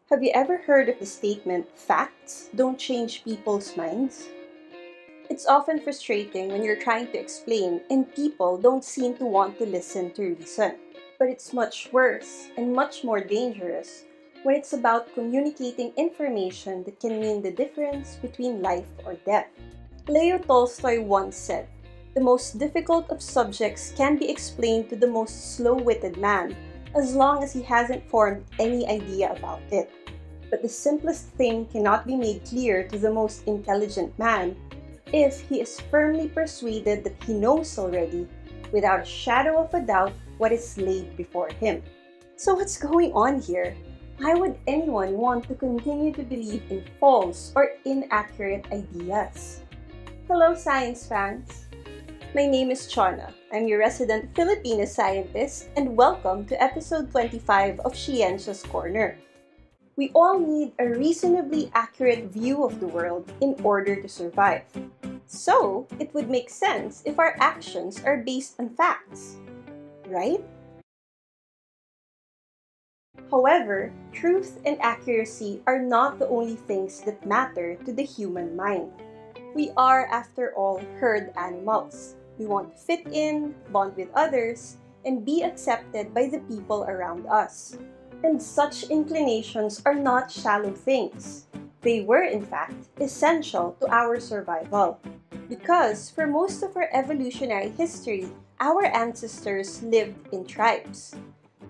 Have you ever heard of the statement, facts don't change people's minds? It's often frustrating when you're trying to explain and people don't seem to want to listen to reason. But it's much worse and much more dangerous when it's about communicating information that can mean the difference between life or death. Leo Tolstoy once said, "The most difficult of subjects can be explained to the most slow-witted man as long as he hasn't formed any idea about it. But the simplest thing cannot be made clear to the most intelligent man if he is firmly persuaded that he knows already, without a shadow of a doubt, what is laid before him." So what's going on here? Why would anyone want to continue to believe in false or inaccurate ideas? Hello, science fans! My name is Chona. I'm your resident Filipino scientist, and welcome to episode 25 of SHE-ensya's Corner. We all need a reasonably accurate view of the world in order to survive. So, it would make sense if our actions are based on facts, right? However, truth and accuracy are not the only things that matter to the human mind. We are, after all, herd animals. We want to fit in, bond with others, and be accepted by the people around us. And such inclinations are not shallow things. They were, in fact, essential to our survival. Because for most of our evolutionary history, our ancestors lived in tribes.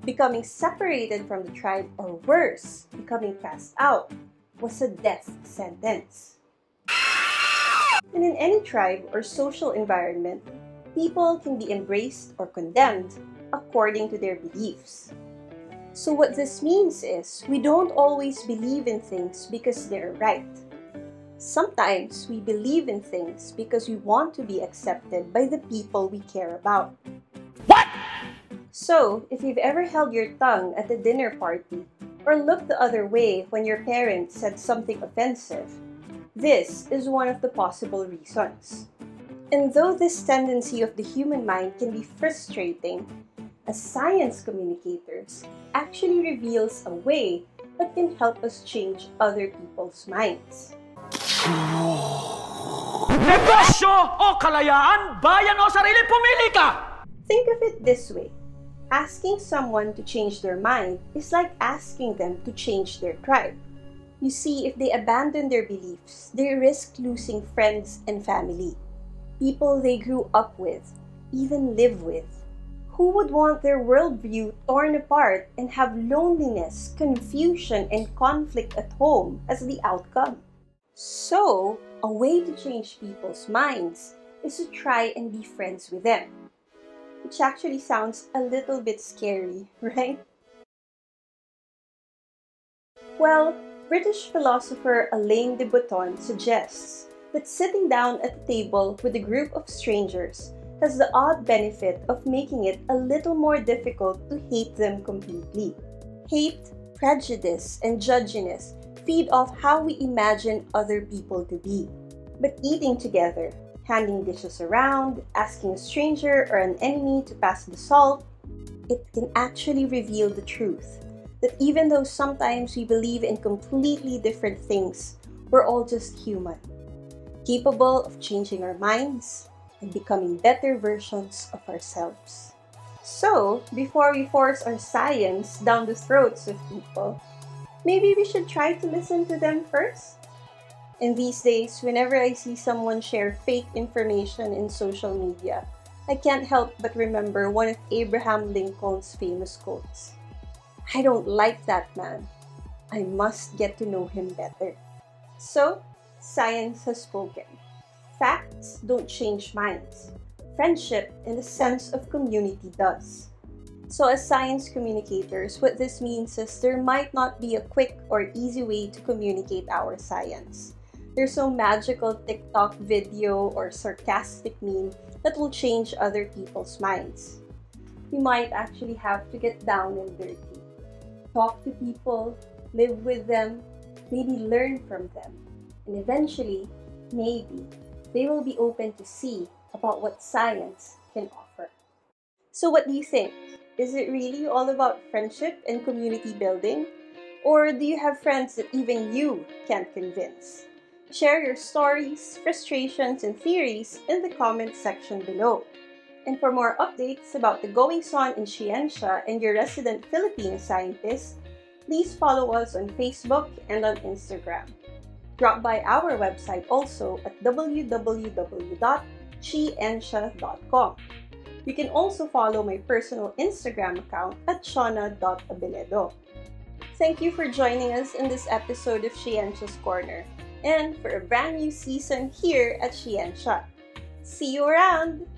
Becoming separated from the tribe, or worse, becoming cast out, was a death sentence. And in any tribe or social environment, people can be embraced or condemned according to their beliefs. So what this means is, we don't always believe in things because they're right. Sometimes we believe in things because we want to be accepted by the people we care about. What? So, if you've ever held your tongue at a dinner party, or looked the other way when your parents said something offensive, this is one of the possible reasons. And though this tendency of the human mind can be frustrating, as science communicators, actually reveals a way that can help us change other people's minds. Negosyo o kalayaan, bayan o sarili, pumili ka! Think of it this way. Asking someone to change their mind is like asking them to change their tribe. You see, if they abandon their beliefs, they risk losing friends and family, people they grew up with, even live with. Who would want their worldview torn apart and have loneliness, confusion, and conflict at home as the outcome? So, a way to change people's minds is to try and be friends with them. Which actually sounds a little bit scary, right? Well, British philosopher Alain de Botton suggests that sitting down at a table with a group of strangers has the odd benefit of making it a little more difficult to hate them completely. Hate, prejudice, and judginess feed off how we imagine other people to be. But eating together, handing dishes around, asking a stranger or an enemy to pass the salt, it can actually reveal the truth that even though sometimes we believe in completely different things, we're all just human, capable of changing our minds and becoming better versions of ourselves. So, before we force our science down the throats of people, maybe we should try to listen to them first? And these days, whenever I see someone share fake information in social media, I can't help but remember one of Abraham Lincoln's famous quotes. "I don't like that man. I must get to know him better." So, science has spoken. Facts don't change minds. Friendship and the sense of community does. So as science communicators, what this means is there might not be a quick or easy way to communicate our science. There's no magical TikTok video or sarcastic meme that will change other people's minds. We might actually have to get down and dirty. Talk to people, live with them, maybe learn from them, and eventually, maybe, they will be open to see about what science can offer. So what do you think? Is it really all about friendship and community building? Or do you have friends that even you can't convince? Share your stories, frustrations, and theories in the comments section below. And for more updates about the goings-on in SHE-ensya and your resident Filipino scientist, please follow us on Facebook and on Instagram. Drop by our website also at www.SHE-ensya.com. You can also follow my personal Instagram account at shona.abeledo. Thank you for joining us in this episode of SHE-ensya's Corner, and for a brand new season here at SHE-ensya. See you around!